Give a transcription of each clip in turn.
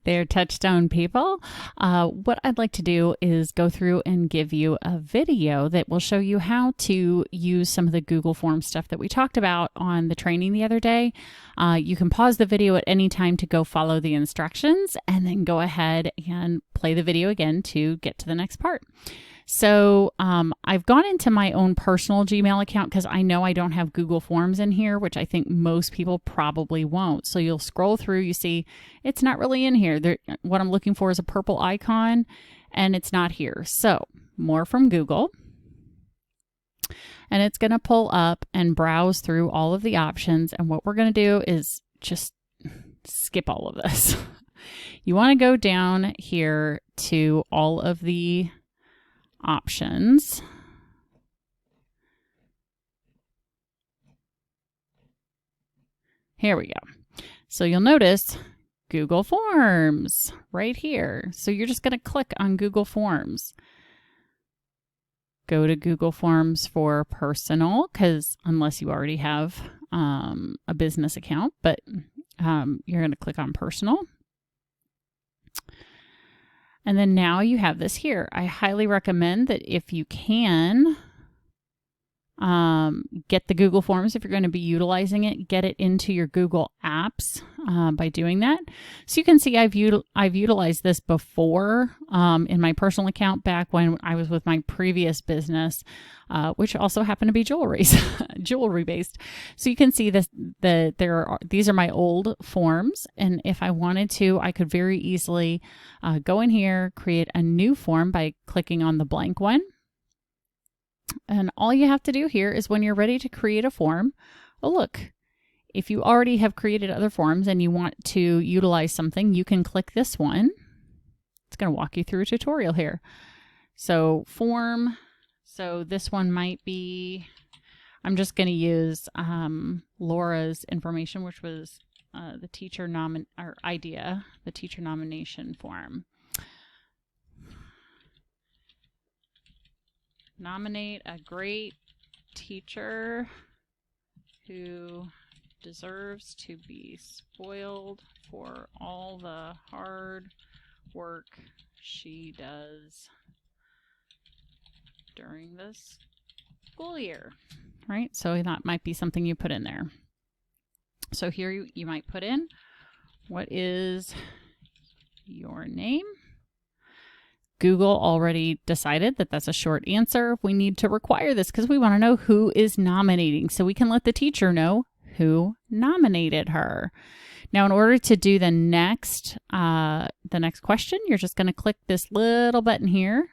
They're Touchstone people. What I'd like to do is go through and give you a video that will show you how to use some of the Google Forms stuff that we talked about on the training the other day. You can pause the video at any time to go follow the instructions and then go ahead and play the video again to get to the next part. So I've gone into my own personal Gmail account because I know I don't have Google Forms in here, which I think most people probably won't. So you'll scroll through, you see it's not really in here. What I'm looking for is a purple icon and it's not here. So more from Google. And it's going to pull up and browse through all of the options. And what we're going to do is just skip all of this. You want to go down here to all of the options. Here we go. So you'll notice Google Forms right here. So you're just going to click on Google Forms. Go to Google Forms for personal, because unless you already have a business account, but you're going to click on personal. And then now you have this here. I highly recommend that if you can get the Google Forms, if you're going to be utilizing it, get it into your Google Apps by doing that. So you can see I've utilized this before in my personal account back when I was with my previous business, which also happened to be jewelry based. So you can see this, these are my old forms. And if I wanted to, I could very easily go in here, create a new form by clicking on the blank one. And all you have to do here is when you're ready to create a form, oh look, if you already have created other forms and you want to utilize something, you can click this one. It's going to walk you through a tutorial here. So form, so this one might be, I'm just going to use Laura's information, which was the teacher the teacher nomination form. Nominate a great teacher who deserves to be spoiled for all the hard work she does during this school year. Right? So that might be something you put in there. So here you might put in, what is your name? Google already decided that that's a short answer. We need to require this because we want to know who is nominating, so we can let the teacher know who nominated her. Now, in order to do the next question, you're just going to click this little button here,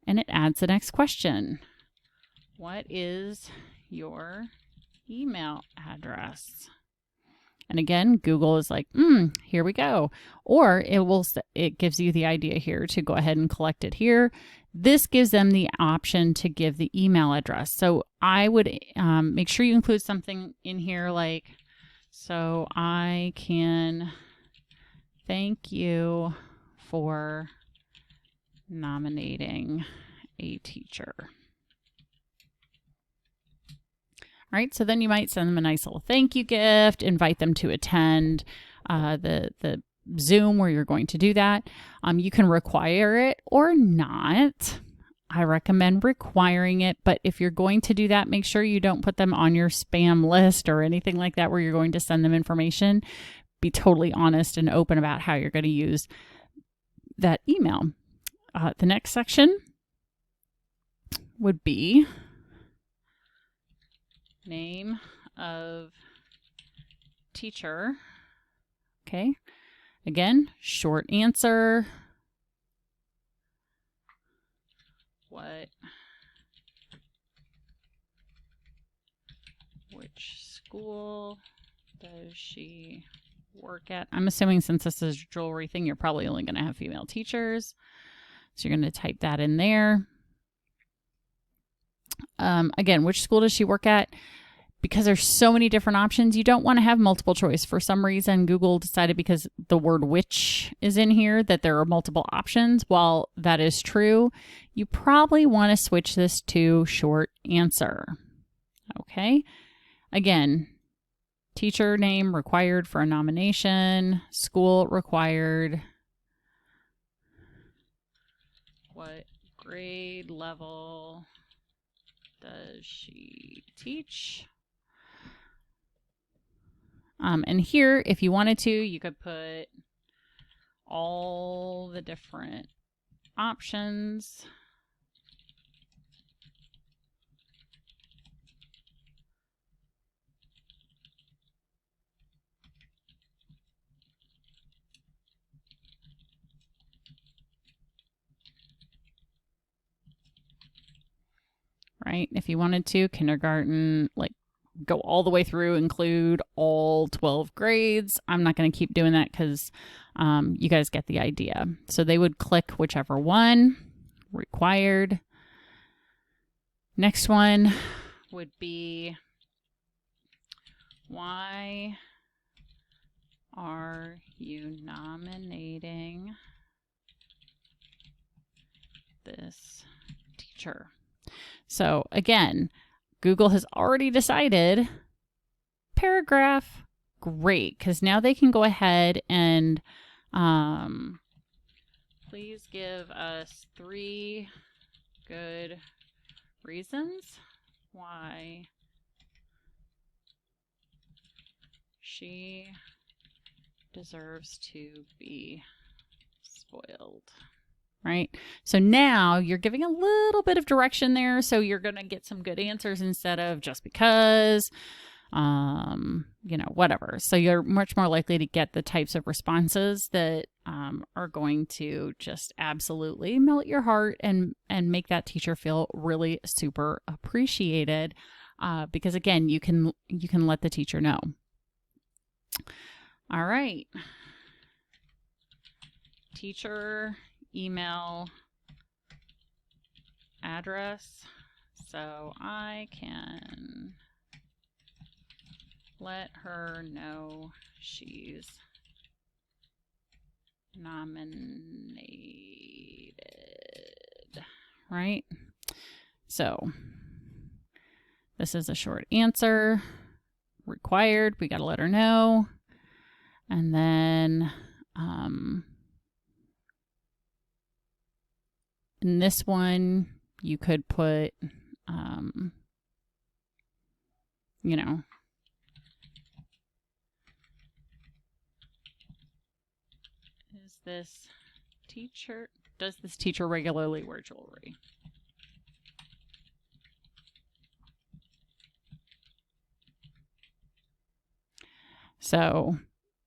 and it adds the next question. What is your email address? And again, Google is like, here we go. Or it gives you the idea here to go ahead and collect it here. This gives them the option to give the email address. So I would make sure you include something in here like, so I can thank you for nominating a teacher. Right, so then you might send them a nice little thank you gift, invite them to attend the Zoom where you're going to do that. You can require it or not. I recommend requiring it, but if you're going to do that, make sure you don't put them on your spam list or anything like that where you're going to send them information. Be totally honest and open about how you're going to use that email. The next section would be name of teacher. Okay. Again, short answer. Which school does she work at? I'm assuming since this is a jewelry thing, you're probably only going to have female teachers. So you're going to type that in there. Again, which school does she work at? Because there's so many different options, you don't want to have multiple choice. For some reason, Google decided because the word which is in here that there are multiple options. While that is true, you probably want to switch this to short answer. Okay. Again, Teacher name required for a nomination. School required. What grade level does she teach? And here, if you wanted to, you could put all the different options. Right? If you wanted to, kindergarten, like go all the way through, include all 12 grades. I'm not going to keep doing that because you guys get the idea. So they would click whichever one, required. Next one would be, why are you nominating this teacher? So again, Google has already decided paragraph, great, because now they can go ahead and please give us 3 good reasons why she deserves to be spoiled. Right? So now you're giving a little bit of direction there. So you're going to get some good answers instead of just because, whatever. So you're much more likely to get the types of responses that are going to just absolutely melt your heart and make that teacher feel really super appreciated. Because again, you can let the teacher know. All right. Teacher email address, so I can let her know she's nominated, right? So this is a short answer. Required, we got to let her know. And then in this one, you could put, does this teacher regularly wear jewelry? So,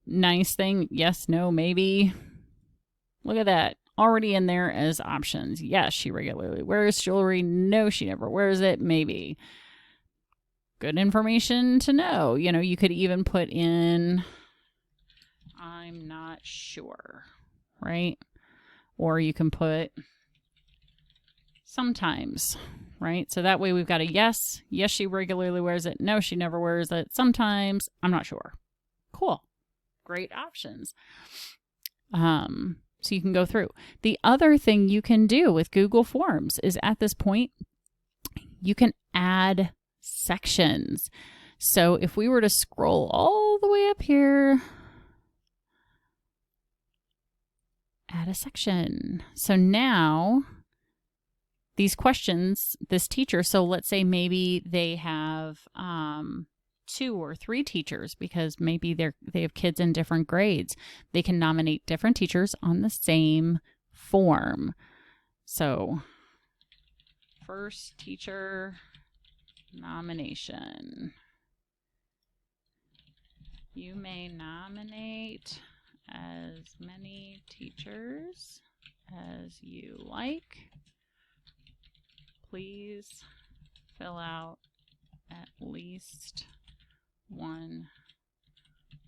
nice thing, yes, no, maybe. Look at that. Already in there as options. Yes, she regularly wears jewelry. No, she never wears it. Maybe. Good information to know. You could even put in, I'm not sure, right? Or you can put sometimes, right? So that way we've got a yes. Yes, she regularly wears it. No, she never wears it. Sometimes, I'm not sure. Cool. Great options. So you can go through. The other thing you can do with Google Forms is at this point, you can add sections. So if we were to scroll all the way up here, add a section. So now these questions, this teacher, so let's say maybe they have 2 or 3 teachers because maybe they have kids in different grades. They can nominate different teachers on the same form. So first teacher nomination. You may nominate as many teachers as you like. Please fill out at least 1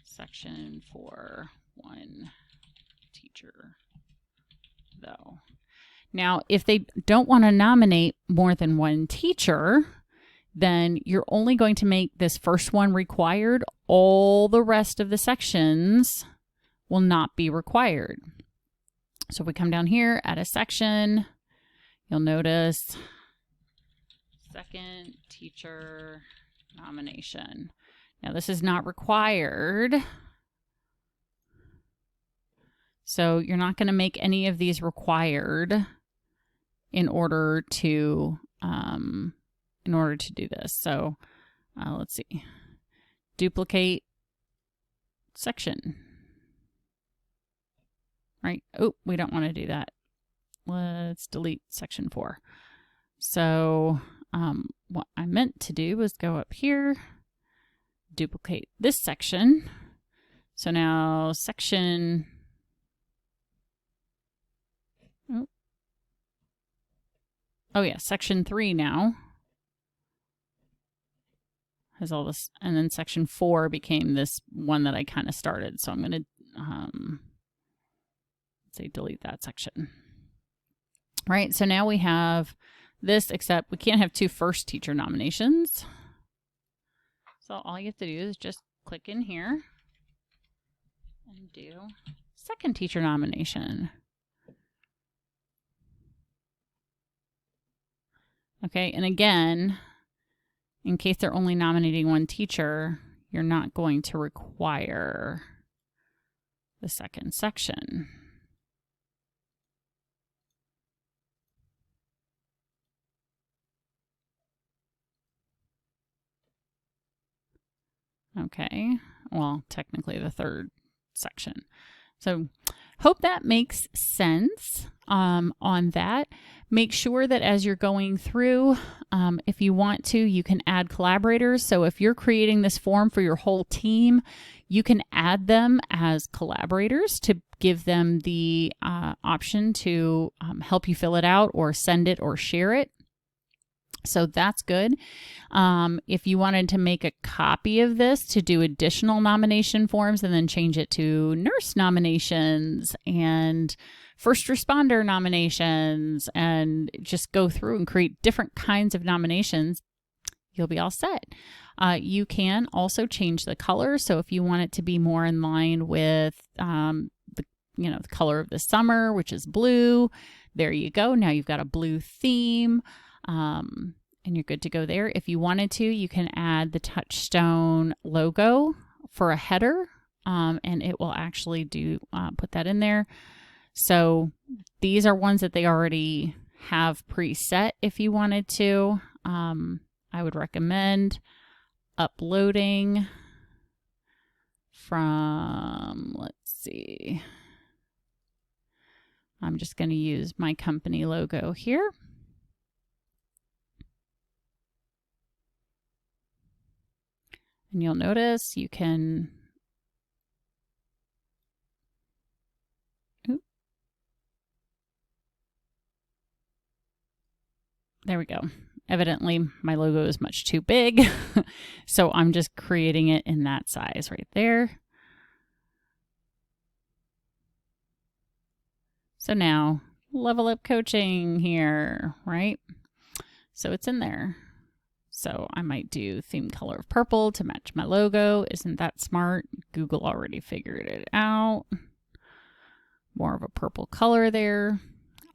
section for 1 teacher, though. Now, if they don't want to nominate more than 1 teacher, then you're only going to make this first one required. All the rest of the sections will not be required. So if we come down here, add a section, you'll notice second teacher nomination. Now this is not required. So you're not going to make any of these required in order to do this. So let's see. Duplicate section. Right? Oh, we don't want to do that. Let's delete section 4. So what I meant to do was go up here, duplicate this section. So now section, section 3 now has all this, and then section 4 became this one that I kind of started. So I'm going to say delete that section. Right, so now we have this, except we can't have 2 first teacher nominations. So all you have to do is just click in here and do second teacher nomination. Okay, and again, in case they're only nominating 1 teacher, you're not going to require the second section. Okay, well, technically the third section. So hope that makes sense on that. Make sure that as you're going through, if you want to, you can add collaborators. So if you're creating this form for your whole team, you can add them as collaborators to give them the option to help you fill it out or send it or share it. So that's good. If you wanted to make a copy of this to do additional nomination forms and then change it to nurse nominations and first responder nominations and just go through and create different kinds of nominations, you'll be all set. You can also change the color. So if you want it to be more in line with the color of the summer, which is blue, there you go. Now you've got a blue theme. And you're good to go there. If you wanted to, you can add the Touchstone logo for a header, and it will actually put that in there. So these are ones that they already have preset if you wanted to. I would recommend uploading from, let's see, I'm just going to use my company logo here. And you'll notice you can, there we go. Evidently, my logo is much too big, so I'm just creating it in that size right there. So now, Level Up Coaching here, right? So it's in there. So I might do theme color of purple to match my logo. Isn't that smart? Google already figured it out. More of a purple color there.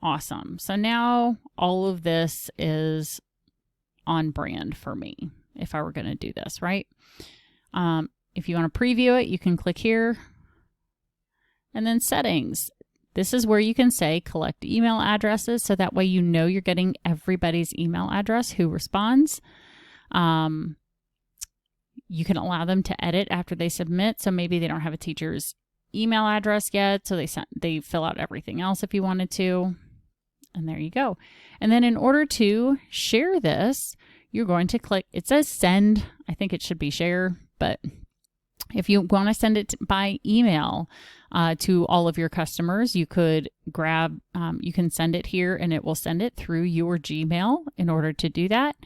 Awesome. So now all of this is on brand for me if I were going to do this, right? If you want to preview it, you can click here. And then settings. This is where you can say collect email addresses, so that way you know you're getting everybody's email address who responds. You can allow them to edit after they submit. So maybe they don't have a teacher's email address yet, so they fill out everything else if you wanted to. And there you go. And then in order to share this, you're going to click, it says send. I think it should be share, but if you want to send it by email to all of your customers, you could you can send it here and it will send it through your Gmail in order to do that.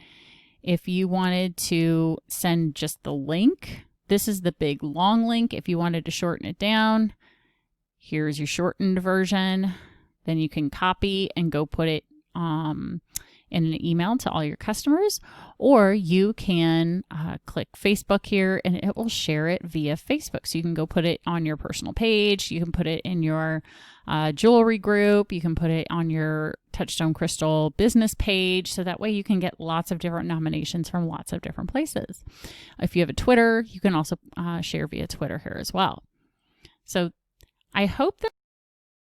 If you wanted to send just the link, this is the big long link. If you wanted to shorten it down, here's your shortened version. Then you can copy and go put it in an email to all your customers, or you can click Facebook here and it will share it via Facebook. So you can go put it on your personal page. You can put it in your jewelry group. You can put it on your Touchstone Crystal business page, so that way you can get lots of different nominations from lots of different places. If you have a Twitter, you can also share via Twitter here as well. So I hope that